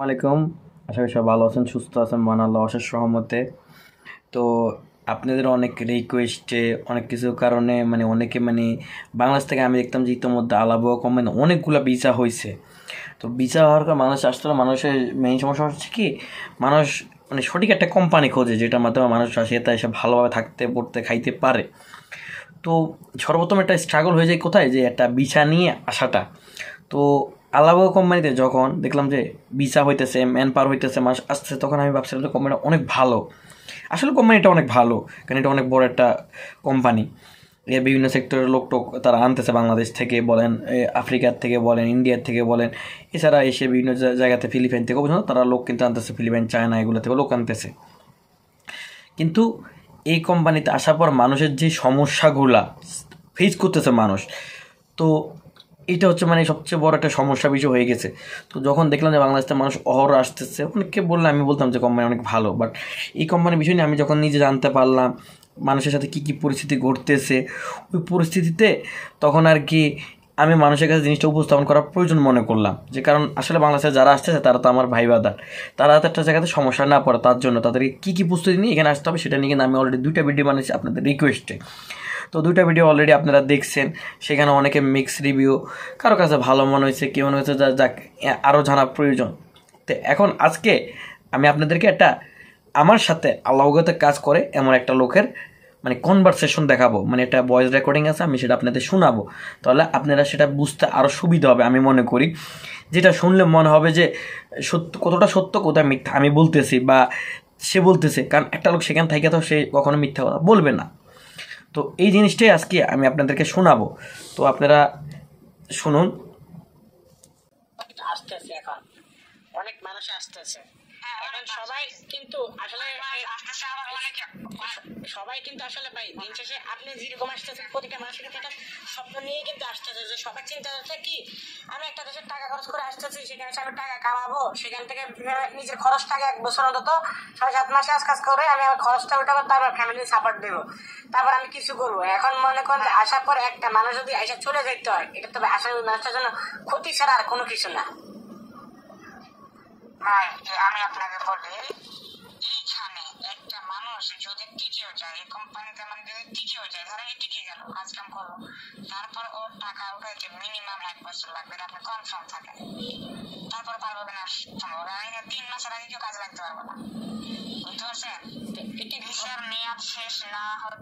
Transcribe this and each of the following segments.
আলাইকুম। আশা করি সব ভালো আছেন, সুস্থ আছেন, মহান আল্লাহ অশেষ রহমতে। তো আপনাদের অনেক রিকোয়েস্টে অনেক কিছু কারণে অনেকে বাংলাদেশ থেকে আমি দেখতাম যে ইতিমধ্যে আলাবো কম অনেকগুলো ভিসা হয়েছে। তো ভিসা হওয়ার কারণে মানুষ আসলে মানুষের মেইন সমস্যা হচ্ছে কি, মানুষ সঠিক একটা কোম্পানি খোঁজে যেটার মাধ্যমে মানুষ আসে তাই এসে ভালোভাবে থাকতে পড়তে খাইতে পারে। তো সর্বপ্রথম একটা স্ট্রাগল হয়ে যায় কোথায়, যে একটা ভিসা নিয়ে আসাটা। তো আলাদা কোম্পানিতে যখন দেখলাম যে ভিসা হইতেছে, ম্যান পাওয়ার হইতেছে, মাস আসছে, তখন আমি ভাবছিলাম যে কোম্পানিটা অনেক ভালো। আসলে কোম্পানিটা অনেক ভালো, কারণ এটা অনেক বড় একটা কোম্পানি। এর বিভিন্ন সেক্টরের লোক টোক তারা আনতেছে, বাংলাদেশ থেকে বলেন, আফ্রিকার থেকে বলেন, ইন্ডিয়ার থেকে বলেন, এছাড়া এসে বিভিন্ন জায়গাতে ফিলিপাইন থেকেও পর্যন্ত তারা লোক কিন্তু আনতেছে, ফিলিপাইন, চায়না এগুলো থেকে লোক আনতেছে। কিন্তু এই কোম্পানিতে আসার পর মানুষের যে সমস্যাগুলা ফেস করতেছে মানুষ, তো এটা হচ্ছে সবচেয়ে বড় একটা সমস্যা বিষয় হয়ে গেছে। তো যখন দেখলাম যে বাংলাদেশের মানুষ অহরহ আসতেছে, অনেককে বললে আমি বলতাম যে কোম্পানি অনেক ভালো, বাট এই কোম্পানির বিষয় নিয়ে আমি যখন নিজে জানতে পারলাম মানুষের সাথে কী কী পরিস্থিতি ঘটতেছে, ওই পরিস্থিতিতে তখন আর কি আমি মানুষের কাছে জিনিসটা উপস্থাপন করার প্রয়োজন মনে করলাম। যে কারণ আসলে বাংলাদেশে যারা আসতেছে তারা তো আমার ভাই বাদার, তারা তো একটা জায়গাতে সমস্যা না পড়ে, তার জন্য তাদেরকে কী কী প্রস্তুতি নিয়ে এখানে আসতে হবে সেটা নিয়ে কিন্তু আমি অলরেডি 2টা ভিডিও বানিয়েছি আপনাদের রিকোয়েস্টে। তো 2টা ভিডিও অলরেডি আপনারা দেখছেন, সেখানে অনেকে মিক্স রিভিউ, কারো কাছে ভালো মনে হয়েছে, কেউ মনে হয়েছে যাক আরও জানা প্রয়োজন। তো এখন আজকে আমি আপনাদেরকে একটা আমার সাথে আল্লাহগতে কাজ করে এমন একটা লোকের কনভারসেশন দেখাবো, একটা ভয়েস রেকর্ডিং আছে, আমি সেটা আপনাদের শোনাবো। তাহলে আপনারা সেটা বুঝতে আরও সুবিধা হবে আমি মনে করি। যেটা শুনলে মনে হবে যে সত্য, কতটা সত্য কোথায় মিথ্যা আমি বলতেছি বা সে বলতেছে, কারণ একটা লোক সেখানে থাকে তো সে কখনো মিথ্যা কথা বলবে না। তো এই জিনিসটাই আজকে আমি আপনাদেরকে শোনাবো, তো আপনারা শুনুন। আসতেছে এখন অনেক মানুষ আসতেছে। এখন সবাই কিন্তু আসলে সবাই কিন্তু আসলে ভাই দিন শেষে আপনি যেরকম আসতেছেন প্রতিটা মানুষের কিন্তু একটা স্বপ্ন নিয়ে কিন্তু আসতেছে, যে সবাই চিন্তা করছে কি আমি একটা দেশের টাকা খরচ করে আসতেছি, সেখানে আমি টাকা কামাবো, সেখান থেকে নিজের খরচটাকে 1 বছর অন্তত 6-7 মাসে কাজ করে আমি আমার খরচটা উঠাবো, তারপর ফ্যামিলি সাপোর্ট দেবো, তারপর আমি কিছু করবো। এখন মনে করেন যে আসার পর একটা মানুষ যদি এসে চলে যেতে হয়, এটা তবে আসলে ওই মানুষটার জন্য ক্ষতি ছাড়া আর কোনো কিছু না। ভাই আমি আপনাকে বলি, এইখানে একটা মানুষ যদি টিকেও যায়, এই কোম্পানিতে যদি টিকেও যায়, ধরেন টিকে গেল, কাজ কাম করলো, তারপর ওর টাকা উঠাইতে মিনিমাম 1 বছর লাগবে, আপনি কনফার্ম থাকেন। তারপর পারবো না, ওরা 3 মাসের আগে কেউ কাজে লাগতে পারবো না, বুঝতে পারছেন? এটি ভিসার মেয়াদ শেষ না হতে।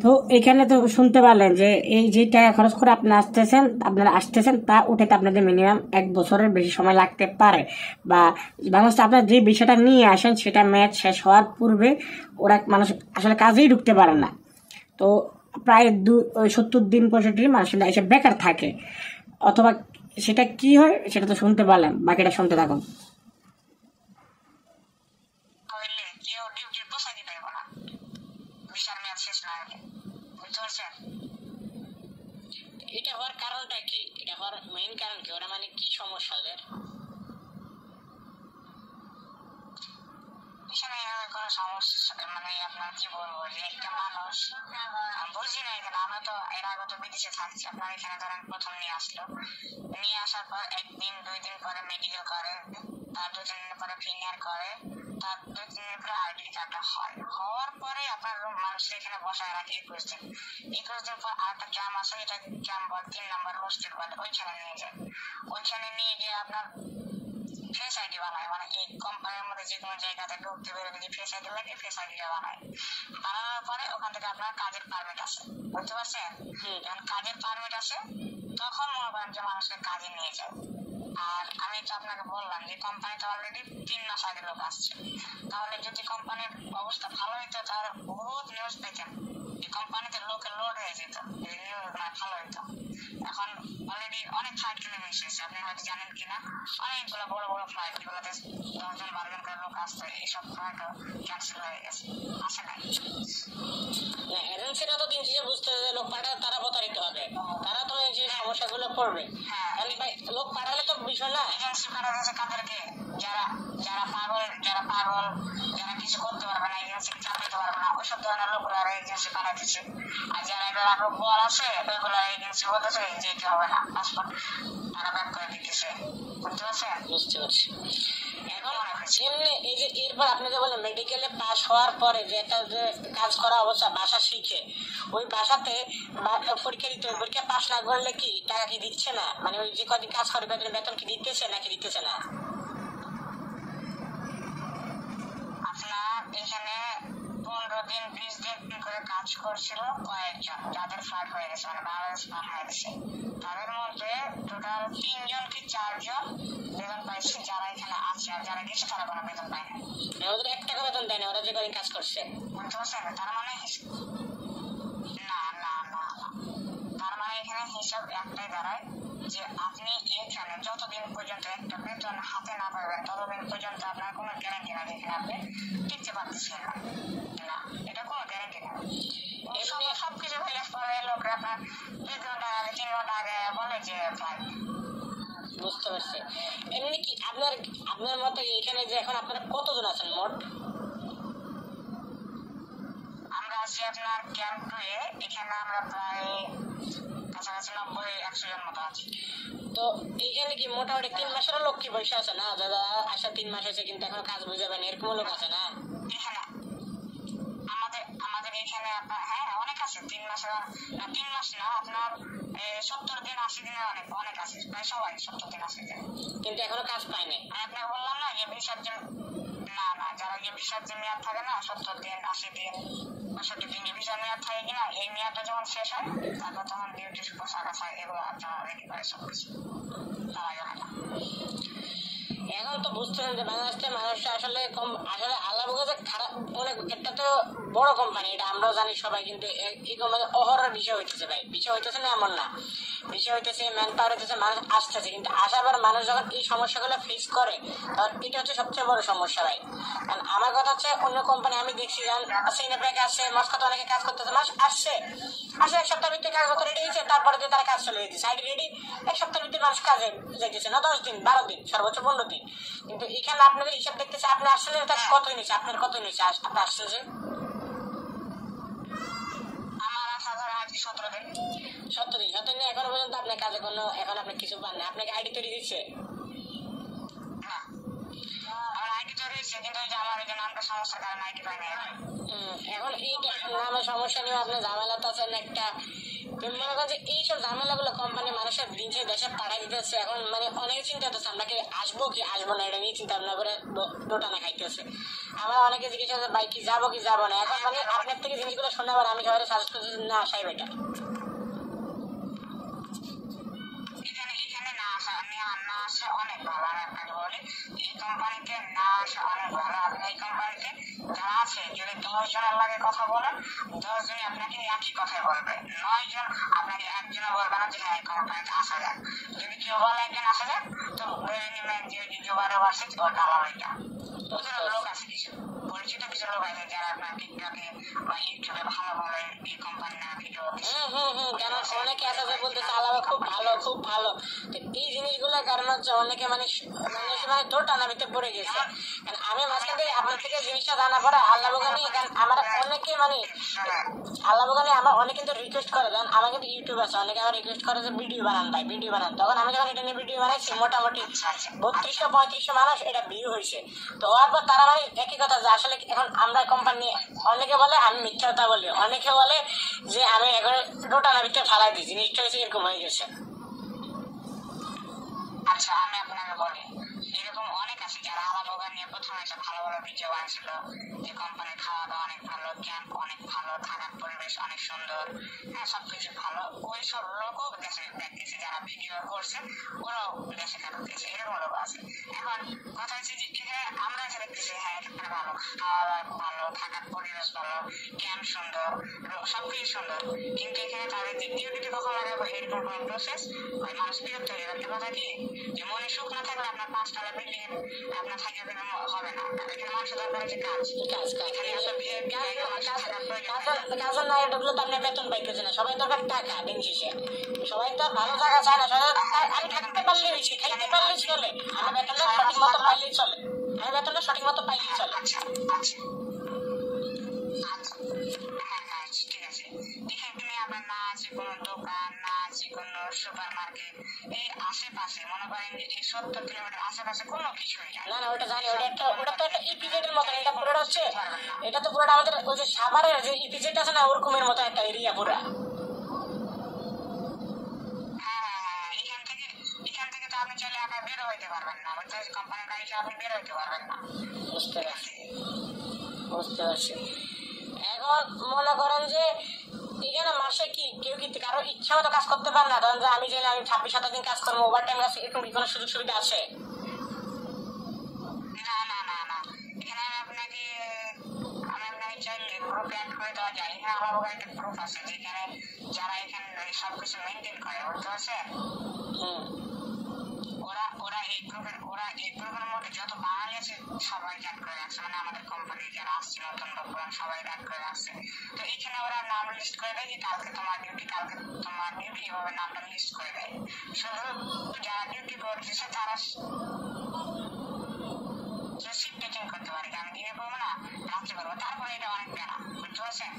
তো এখানে তো শুনতে পারলেন যে এই যে টাকা খরচ করে আপনারা আসতেছেন তা উঠাইতে আপনাদের মিনিমাম 1 বছরের বেশি সময় লাগতে পারে, বা বাংলাদেশে আপনার যে বিষয়টা নিয়ে আসেন সেটা ম্যাচ শেষ হওয়ার পূর্বে ওরা মানুষ আসলে কাজেই ঢুকতে পারে না। তো প্রায় 70 দিন 65 দিন মানুষ এসে বেকার থাকে, অথবা সেটা কি হয় সেটা তো শুনতে পারলেন, বাকিটা শুনতে থাকুন। কেউ ডিউটির পোষাইতে পারবো না ভিসার মেয়াদ শেষ না হলে, বুঝতে পারছেন? এটা হওয়ার কারণটা কি, এটা হওয়ার মেইন কারণ কি, ওরা কি সমস্যা ওদের? এখানে কোনো সমস্যা আপনার কি বলবো, যে একটা মানুষ বুঝি না, এখানে আমরা তো এর আগে তো বিদেশে থাকছি, আপনার এখানে ধরেন প্রথম নিয়ে আসলো, নিয়ে আসার পর 1 দিন 2 দিন পরে মেডিকেল করে, তার 2-3 দিন পরে ফিঙ্গার করে, তার 2-3 দিন পরে আইডি কার্ডটা হয়, হওয়ার পরে আপনার মানুষের এখানে বসায় রাখে 21 দিন। 21 দিন পর আরেকটা ক্যাম্প আছে, এটা ক্যাম্প বল 3 নম্বর হোস্টেল বলে, ওইখানে নিয়ে যায়। ওইখানে নিয়ে গিয়ে আপনার ফেস আইডি বানায়, এই কোম্পানির মধ্যে যে কোনো জায়গাতে ঢুকতে বেরোতে যে ফেস আইডি লাগে, ফেস আইডিটা বানায়। বানানোর পরে ওখান থেকে আপনার কাজের পারমিট আছে, বুঝতে পারছেন? যখন কাজের পারমিট আছে তখন মনে করেন যে মানুষকে কাজে নিয়ে যায়। আর আমি তো আপনাকে বললাম যে কোম্পানিতে অলরেডি 3 মাস আগে লোক আসছে, তাহলে যদি কোম্পানির অবস্থা ভালো হইতো তাহলে বহুত নিউজ পেতেন, এই কোম্পানিতে লোকের লোড হয়ে যেত, ভালো হইতো। এখন অলরেডি অনেক ফ্লাইট কিনে এসেছে, আপনি হয়তো জানেন কিনা, অনেকগুলো বড় বড় ফ্লাইট, যেগুলোতে 10-12 জন করে লোক আসছে, এইসব ফ্লাইটও ক্যান্সেল হয়ে গেছে, আসে নাই। এজেন্সিরা তো দিন শেষে বুঝতে লোক পাঠায়, তারা প্রতারিত হবে, তারা তো এই যে সমস্যাগুলো করবে। ভাই লোক পাঠালে তো বিষয় না। এজেন্সি করা হয়েছে কাদেরকে? যারা যারা পাগল যারা কিছু করতে পারবে না, এজেন্সি চালাতে পারবে না, ওইসব ধরনের লোকরা এজেন্সি বানাইতেছে। আর যারা এবার আরো বল আছে ওইগুলো এজেন্সি বলতেছে যেতে হবে না, পাসপোর্ট তারা ব্যাক করে দিতেছে। বুঝতে পারছেন? বুঝতে পারছি। এখন এমনি এই যে এরপর আপনি যে বলেন মেডিকেলে পাস হওয়ার পরে যে একটা যে কাজ করা অবস্থা ভাষা শিখে ওই ভাষাতে পরীক্ষা দিতে হবে, পরীক্ষা পাস না করলে কি টাকা কি দিচ্ছে না? মানে ওই যে কদিন কাজ করে বেতন কি দিতেছে নাকি দিতেছে না? আপনার এখানে 15 দিন 20 দিন করে কাজ করছিল কয়েকজন, যাদের ফ্লাইট হয়ে গেছে, মানে বাংলাদেশ ফ্লাইট হয়ে গেছে। তাদের মধ্যে টোটাল 3 জন কি 4 জন বেতন পাইছে, যারা এখানে আছে। আর যারা গেছে তারা কোনো বেতন পায় না। ওদের 1 টাকা বেতন দেয় না ওরা যে কদিন কাজ করছে। বুঝতে পারছেন? তার মানে না না না না, তার মানে এখানে হিসাব একটাই দাঁড়ায় যে আপনি এখানে যতদিন পর্যন্ত একটা বেতন হাতে না পাবেন ততদিন পর্যন্ত আপনার কোনো গ্যারান্টি না যেখানে আপনি টিকতে পারতেছেন না। না, এটা কোনো গ্যারান্টি না। সবকিছু হইলে পরে লোকরা আপনার 2 ঘন্টা আগে 3 ঘন্টা আগে বলে যে ফ্লাইট। বুঝতে পারছি। এমনি কি আপনার মতে এখানে যে এখন আপনারা কতজন আছেন মোট? আমরা আছি আপনার ক্যাম্প 2 এ, এখানে আমরা প্রায় কাছাকাছি 90-100 জন মতো আছি। তো এইখানে কি মোটামুটি 3 মাসেরও লোক কি বসে আছে না, যারা আসা 3 মাস হয়েছে কিন্তু এখনো কাজ বুঝে পায়নি, এরকম লোক আছে না? এখানে আমাদের এখানে হ্যাঁ অনেক আছে। 3 মাস না, 3 মাস না, আপনার 70 দিন 80 দিনে অনেক আছে, প্রায় সবাই 70 দিন 80 দিন, কিন্তু এখনো কাজ পায়নি। আমি আপনাকে বললাম না যে বিসর্জন, না না, যারা যে বিসর্জন মেয়াদ থাকে না 70 দিন 80 দিন 65 দিন, যে বিসর্জন মেয়াদ থাকে কিনা, এই মেয়াদটা যখন শেষ হয় তারপর তখন ডিউটি পোশাক আছে এগুলো আপনারা রেডি করে সবকিছু, তার আগে হয় না। এখন তো বুঝতেছেন যে বাংলাদেশের মানুষটা আসলে আল্লাহ বলে যে খারাপ, অনেক একটা তো বড় কোম্পানি, এটা আমরাও জানি সবাই, কিন্তু এই কোম্পানি অহরহ বিষয় হইতেছে ভাই, বিষয় হইতেছে না এমন না, বিষয় হইতেছে ম্যান পাওয়ার হইতেছে, মানুষ আসতেছে, কিন্তু আসার পর মানুষ যখন এই সমস্যাগুলো ফেস করে তখন এটা হচ্ছে সবচেয়ে বড় সমস্যা ভাই। কারণ আমার কথা হচ্ছে অন্য কোম্পানি আমি দেখছি সিঙ্গাপুরে আসছে, মস্কোতে অনেকে কাজ করতেছে, মানুষ আসছে 1 সপ্তাহের ভিতরে কাগজপত্র রেডি হয়েছে, তারপরে দিয়ে তারা কাজ চলে যেতেছে, আইডি রেডি, 1 সপ্তাহের ভিতরে মানুষ কাজে যাইতেছে না, 10 দিন 12 দিন সর্বোচ্চ 15 দিন। কিন্তু এখানে আপনাদের হিসাব দেখতেছে আপনি আসলে কতই নিচ্ছে, আপনার কতই নিচ্ছে আপনি আসছে যে আমার আসা ধরে আজ 17 দিন। 17 দিন নিয়ে এখনো পর্যন্ত আপনার কাজে কোনো, এখন আপনি কিছু পান না, আপনাকে আইডি তৈরি দিচ্ছে না, আমার আইডি তৈরি হয়েছে, কিন্তু ওই যে আমার ওই যে নামটা সমস্যার কারণে আইডি পাই না। এখন এই নামের সমস্যা নিয়ে আপনি ঝামেলা তো আছেন একটা, তুমি মনে করেন যে এইসব ঝামেলাগুলো কোম্পানি মানুষের দিন শেষে দেশে পাঠাই দিতেছে, এখন মানে অনেকে চিন্তা করতেছে আমরা কি আসবো কি আসবো না, এটা নিয়ে চিন্তা ভাবনা করে দোটানা খাইতেছে। আমার অনেকে জিজ্ঞেসা করছে ভাই কি যাবো না, এখন মানে আপনার থেকে জিনিসগুলো শুনে আবার আমি সবাই সাজেস্ট করতেছি না আসাই বেটার। এখানে না আসা অনেক ভালো। আমি আপনাকে বলি, এই কোম্পানিতে না আসা অনেক ভালো। আপনি এই কোম্পানিতে যারা আছে যদি 10 জনের লাগে কথা বলেন, 10 জনই আপনাকে একই কথাই বলবে, 9 জন আপনাকে একজনও বলবে না যে হ্যাঁ এই কোম্পানিতে আসা যাক। যদি কেউ বলে একজন আসা যাক, তো ধরে নেবেন যে জোগাড়ে বাড়ছে ওর দালাল এটা। ওদের লোক আছে কিছু পরিচিত কিছু লোক আছে যারা আপনার টিকটকে বা ইউটিউবে ভালো বলে এই কোম্পানি না ভিডিও। কেন অনেকে আছে যে বলতেছে আলাদা খুব ভালো, তো এই জিনিসগুলোর কারণ হচ্ছে অনেকে মানে দোটানা ভিতরে পড়ে গেছে। আমি মাঝখান থেকে আপনার থেকে জিনিসটা জানা পরে আল্লাহ বোগানি আমার অনেকে মানে আল্লাহ বোগানি আমার অনেক কিন্তু রিকোয়েস্ট করে দেন, আমার কিন্তু ইউটিউব আছে, অনেকে আমার রিকোয়েস্ট করে যে ভিডিও বানান ভাই ভিডিও বানান, তখন আমি যখন এটা নিয়ে ভিডিও বানাইছি মোটামুটি 3200-3500 মানুষ এটা ভিউ হয়েছে। তো হওয়ার পর তারা মানে একই কথা যে আসলে এখন আমরা কোম্পানি, অনেকে বলে আমি মিথ্যা কথা বলি, অনেকে বলে যে আমি এখন দোটানা ভিতরে ফালাই দিই, জিনিসটা হয়েছে এরকম হয়ে গেছে। আচ্ছা আমি আপনাকে বলি, এরকম অনেক আছে যারা আমার দোকান নিয়ে প্রথমে একটা ভালো ভালো ভিডিও বানছিল যে কোম্পানির খাওয়া দাওয়া অনেক ভালো, ক্যাম্প অনেক ভালো, থাকার পরিবেশ অনেক সুন্দর, হ্যাঁ সবকিছু ভালো, ওই সব লোকও দেশে দেখতেছে, যারা ভিডিও করছে ওরাও দেশে ফেরত দিয়েছে, এরকম লোক আছে। এখন কথা হচ্ছে যে এখানে আমরা এসে দেখতেছি হ্যাঁ এখানে ভালো খাওয়া দাওয়া ভালো, থাকার পরিবেশ ভালো, ক্যাম্প সুন্দর, সবকিছু সুন্দর, কিন্তু এখানে তাদের যে ডিউটি কখন লাগাবো এরকম কোনো প্রসেস হয়, মানুষ বিরক্ত হয়ে যাবে। কথা কি যে মনে সুখ না থাকলে আপনার 5 তলা বিল্ডিং আপনার থাকলে হবে না। এখানে মানুষের দরকার হচ্ছে কাজ, এখানে আপনার কাজের না ঢুকলে তো আপনি বেতন পাইতেছে না, সবাই দরকার টাকা। দিন শেষে সবাই তো ভালো জায়গা চায় না, সবাই আমি থাকতে পারলে বেশি, খাইতে পারলেই চলে, আমি বেতনটা সঠিক মতো পাইলেই চলে, আমি বেতনটা সঠিক মতো পাইলেই চলে। আচ্ছা আচ্ছা হ্যাঁ ঠিক আছে। এখানে আপনার না আছে কোনো দোকান, না আছে কোনো সুপার মার্কেট, এই আশেপাশে মনে করেন যে এই 70 কিলোমিটার আশেপাশে কোনো কিছুই নাই। না না ওটা জানি, ওটা তো একটা ইপিজেড এর মতন, এটা পুরোটা হচ্ছে, এটা তো পুরোটা আমাদের ওই যে সাভারের যে ইপিজেড আছে না ওরকমের মতো একটা এরিয়া পুরা। এখান থেকে তো আপনি চাইলে একা বেরো হইতে পারবেন না, কোম্পানির গাড়ি আপনি বের হইতে পারবেন না। বুঝতে পারছি বুঝতে পারছি। এখন মনে করেন যে এখানে মাসে কি কেউ কি কারো ইচ্ছা মতো কাজ করতে পারে না? ধরেন যে আমি চাইলে আমি 26-27 দিন কাজ করবো, ওভার টাইম কাজ, এরকম কি কোনো সুযোগ সুবিধা আছে? না না না না, এখানে আপনাকে আপনাকে চাইলে গ্রুপ অ্যাড করে দেওয়া যায়। এখানে আমার একটা গ্রুপ আছে যেখানে যারা এখানে সবকিছু মেনটেন করে, বুঝতে পারছেন? ওরা এই গ্রুপের মধ্যে যত বাঙালি আছে সবাই অ্যাড করে রাখছে, মানে আমাদের কোম্পানি যারা আসছে নতুন লোকজন সবাই অ্যাড করে রাখছে। তো এখানে ওরা নাম লিস্ট করে দেয় যে কালকে তোমার ডিউটি এভাবে নামটা লিস্ট করে দেয়। শুধু যারা ডিউটি করতেছে তারা শিফট চেঞ্জ করতে পারে, আমি দিনে করবো না রাত্রে করবো, তারপরে এটা অনেক প্যারা, বুঝতে পারছেন?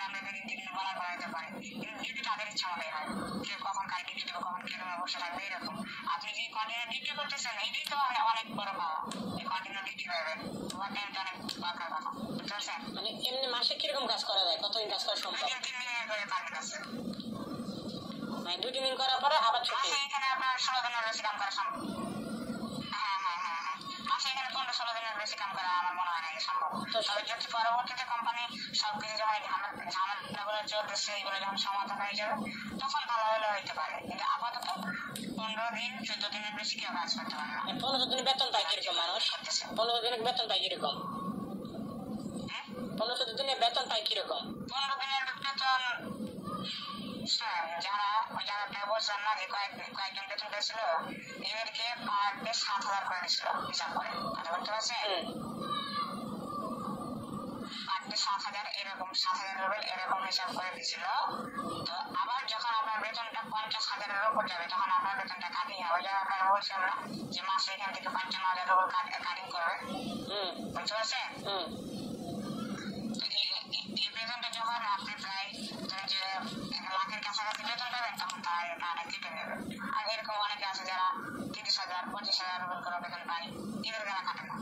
আমরা দিন বলা করা যেতে পারে, কিন্তু ডিউটি তাদের ইচ্ছা মতোই হয়, কেউ কখন কার ডিউটি দেবে, কখন কে রুমে বসে থাকবে, এরকম। আপনি যে কন্টিনিউ ডিউটি করতেছেন এটাই তো অনেক বড় পাওয়া, এই কন্টিনিউ ডিউটি পাবেন, তোমার টাইমটা অনেক দরকার কথা, বুঝতে পারছেন? মানে এমনি মাসে কিরকম কাজ করা যায়, কতদিন কাজ করা সম্ভব? 2-3 দিনের করে টার্গেট আছে, মানে 2-3 দিন করার পরে আবার ছুটি। এখানে আপনার 16 দিনের বেশি কাম করা সম্ভব। মাসে এখানে 15-16 দিনের বেশি কাম করা আমার মনে হয় না সম্ভব। তবে যদি পরবর্তীতে কোম্পানি সবকিছু যখন ঝামেলাগুলো চলতেছে এগুলো যখন সমাধান হয়ে যাবে তখন ভালো হলে হইতে পারে, কিন্তু আপাতত 15-14 দিনের বেশি কেউ কাজ করতে পারে না। 15 দিন বেতন পায় কিরকম মানুষ? 15 দিনের বেতন পায় কিরকম? 15 দিনে বেতন পায় কিরকম? 15 দিনের বেতন যারা বলছেন না যে কয়েকজন বেতন পেয়েছিল এদেরকে পার ডে 7,000 করে দিচ্ছিল হিসাব করে, কথা বলতে পারছেন? পার ডে 7,000 এরকম 7,000 রুবেল এরকম হিসাব করে দিচ্ছিল। তো আবার যখন আপনার বেতনটা 50,000-এর উপর যাবে তখন আপনার বেতনটা কাটিং হবে, যারা আপনারা বলছেন না যে মাসে এখান থেকে 55,000 রুবেল কাটিং করবে, বুঝতে পারছেন? এই বেতনটা যখন আপনি প্রায় যে 1 লাখের কাছাকাছি বেতন পাবেন তখন তার টাকাটা কেটে নেবে। আর এরকম অনেকে আছে যারা 30,000-25,000 রুবেল করে বেতন পায়, এদের টাকা কাটে না।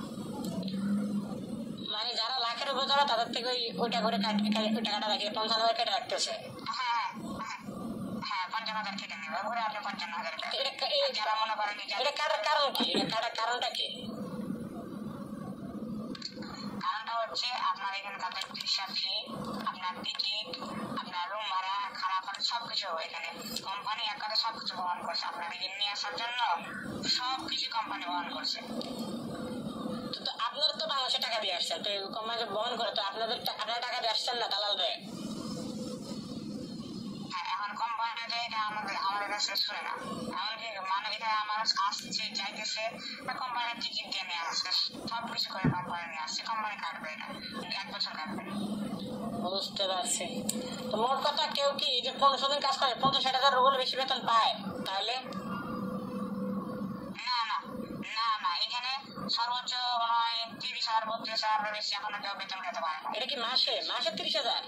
মানে যারা লাখের উপর যাবে তাদের থেকে ওইটা করে ওই টাকাটা রাখিয়ে 55,000 কেটে রাখতেছে। হ্যাঁ 55,000 কেটে নেবে, ওরা আপনি 55,000 যারা মনে করেন এটা কাটার কারণ কি? কারণটা কি? কারণটা হচ্ছে আপনার এখানে তাদের ভিসা ফি, আপনার টিকিট, আপনার রুম ভাড়া, খানা খরচ সবকিছু এখানে কোম্পানি এক কথা সবকিছু বহন করছে। আপনার এখানে নিয়ে আসার জন্য সবকিছু কোম্পানি বহন করছে। তো আপনারা তো বাংলাদেশে টাকা দিয়ে আসছেন, তো কোম্পানি বহন করে, তো আপনারা টাকা দিয়ে আসছেন না দালাল ভাই? এখন কোম্পানিতে এটা আমাদের কাছে শুনে না, এমনকি মানে এখানে মানুষ আসছে চাইতেছে কোম্পানির টিকিট দিয়ে নিয়ে আসছে, সবকিছু করে কোম্পানি নিয়ে আসছে, কোম্পানি কাটবে এটা, 1 বছর কাটবে। বুঝতে পারছি। তো মোট কথা কেউ কি যে 15 দিন কাজ করে 50-60,000 রুবেল বেশি বেতন পায় তাহলে? না এখানে সর্বোচ্চ মনে হয় 30,000-32,000 বেশি এখনো কেউ বেতন পেতে পারে না। এটা কি মাসে 30,000?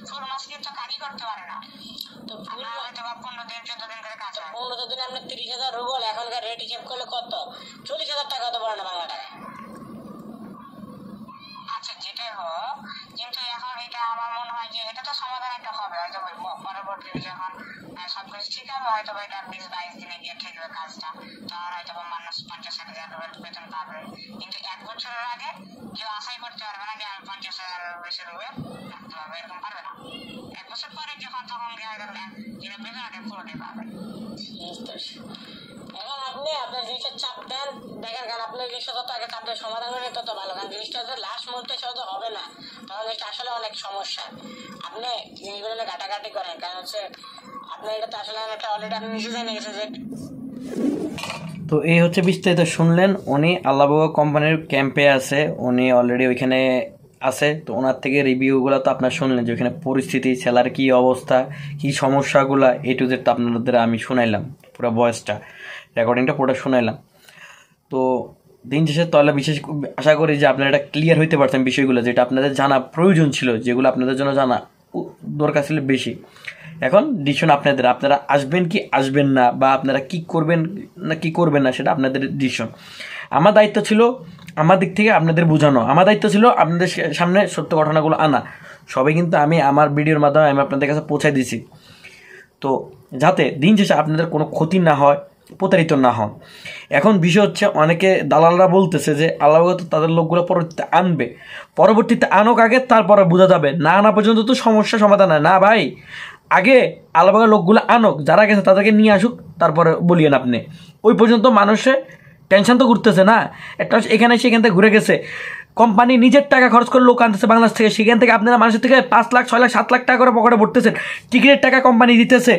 ফুল মাস কিন্তু কাজই করতে পারে না, তো হয়তো 15-14 দিন করে কাজ হয়। 15 দিনে আপনার 30,000 রুবেল এখনকার রেট হিসাব করলে কত? 40,000 টাকা তো পড়ে না বাংলা টাকা। আচ্ছা যেটাই হোক, কিন্তু এখন এটা আমার মনে হয় যে এটা তো সমাধান একটা হবে, হয়তো পরবর্তীতে যখন সবকিছু ঠিক হবে হয়তো এটা 20-22 দিনে গিয়ে ঠেকবে কাজটা, তখন হয়তো মানুষ 50-60,000 রুবেল বেতন পাবে। কিন্তু 1 বছরের আগে কেউ আশাই করতে পারবে না যে আমি 50,000 বেশি রুবেল রাখতে পারবো, এরকম পারবে না। 1 বছর পরে যখন তখন বেতনটা পুরোটাই পাবে। বুঝতে পারছি। আপনি জিনিসটা তত আগে তাদের সমাধান করে তত ভালো, কারণ জিনিসটা যদি লাস্ট মুহূর্তে এসে হয়তো হবে না, তখন জিনিসটা আসলে অনেক সমস্যা। আপনি জিনিসগুলো নিয়ে ঘাটাঘাটি করেন, কারণ হচ্ছে আপনি এটা তো আসলে একটা অলরেডি আপনি নিজে জেনে গেছেন যে। তো এই হচ্ছে বিস্তারিত শুনলেন, উনি আল্লাহবাগ কোম্পানির ক্যাম্পে আছে, উনি অলরেডি ওইখানে আছে। তো ওনার থেকে রিভিউগুলো তো আপনার শুনলেন যে ওইখানে পরিস্থিতি, সেলার কী অবস্থা, কী সমস্যাগুলো, এ টু জেড তো আপনাদের আমি শুনাইলাম, পুরো ভয়েসটা রেকর্ডিংটা পুরোটা শুনাইলাম। তো দিন শেষে তাহলে বিশেষ আশা করি যে আপনারা এটা ক্লিয়ার হইতে পারছেন বিষয়গুলো, যেটা আপনাদের জানা প্রয়োজন ছিল, যেগুলো আপনাদের জন্য জানা দরকার ছিল বেশি। এখন ডিসিশন আপনাদের, আপনারা আসবেন কি আসবেন না, বা আপনারা কি করবেন না কি করবেন না, সেটা আপনাদের ডিসিশন। আমার দায়িত্ব ছিল আমার দিক থেকে আপনাদের বোঝানো, আমার দায়িত্ব ছিল আপনাদের সামনে সত্য ঘটনাগুলো আনা। সবাই কিন্তু আমি আমার ভিডিওর মাধ্যমে আমি আপনাদের কাছে পৌঁছায় দিছি, তো যাতে দিন শেষে আপনাদের কোনো ক্ষতি না হয়, প্রতারিত না হন। এখন বিষয় হচ্ছে অনেকে দালালরা বলতেছে যে আল্লাহ তাদের লোকগুলো পরবর্তীতে আনুক আগে, তারপরে বোঝা যাবে, না আনা পর্যন্ত তো সমস্যা সমাধান হয় না ভাই। আগে আল্লাহবাগের লোকগুলো আনুক, যারা গেছে তাদেরকে নিয়ে আসুক, তারপরে বলিয়েন আপনি। ওই পর্যন্ত মানুষে টেনশন তো করতেছে না, একটা এখানে সেখান থেকে ঘুরে গেছে, কোম্পানি নিজের টাকা খরচ করে লোক আনতেছে বাংলাদেশ থেকে, সেখান থেকে আপনারা মানুষের থেকে 5 লাখ 6 লাখ 7 লাখ টাকা করে পকেটে ভরতেছেন, টিকিটের টাকা কোম্পানি দিতেছে,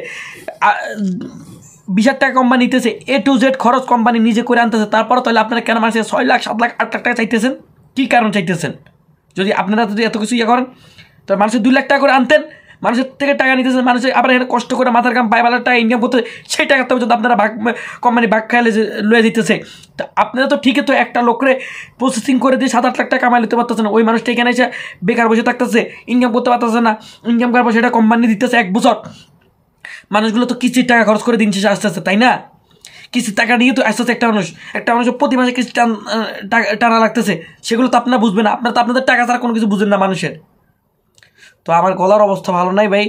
বিশ টাকা কোম্পানি নিতেছে, এ টু জেড খরচ কোম্পানি নিজে করে আনতেছে। তারপর তাহলে আপনারা কেন মানুষের 6 লাখ 7 লাখ 8 লাখ টাকা চাইতেছেন? কী কারণ চাইতেছেন? যদি আপনারা যদি এত কিছু ইয়ে করেন, তো মানুষের 2 লাখ টাকা করে আনতেন, মানুষের থেকে টাকা নিতেছেন, মানুষের আবার এখানে কষ্ট করে মাথার কাম পায়বালার টাকা ইনকাম করতে, সেই টাকাটা পর্যন্ত আপনারা কোম্পানি ভাগ খাইলে লয়ে দিতেছে। তা আপনারা তো ঠিকই তো একটা লোকরে প্রসেসিং করে দিয়ে 7-8 লাখ টাকা কামাই নিতে পারতেছে না, ওই মানুষটা এখানে এসে বেকার বসে থাকতেছে, ইনকাম করতে পারতেছে না, ইনকাম করার পর সেটা কোম্পানি দিতেছে 1 বছর। মানুষগুলো তো কিস্তির টাকা খরচ করে দিন শেষে আসতে আসতে, তাই না? কিস্তির টাকা নিয়ে তো আসতে আসতে একটা মানুষ প্রতি মাসে কিস্তি টানা লাগতেছে, সেগুলো তো আপনারা বুঝবেন না, আপনারা তো আপনাদের টাকা ছাড়া কোনো কিছু বুঝেন না মানুষের। তো আমার গলার অবস্থা ভালো নাই ভাই,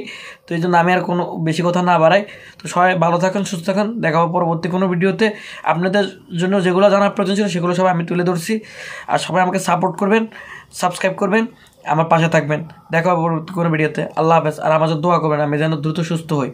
তো এই জন্য আমি আর কোনো বেশি কথা না বাড়াই। তো সবাই ভালো থাকুন, সুস্থ থাকুন, দেখা হবে পরবর্তী কোনো ভিডিওতে। আপনাদের জন্য যেগুলো জানার প্রয়োজন ছিল সেগুলো সবাই আমি তুলে ধরছি, আর সবাই আমাকে সাপোর্ট করবেন, সাবস্ক্রাইব করবেন, আমার পাশে থাকবেন। দেখা হবে পরবর্তী কোনো ভিডিওতে। আল্লাহ হাফেজ। আর আমার জন্য দোয়া করবেন আমি যেন দ্রুত সুস্থ হই।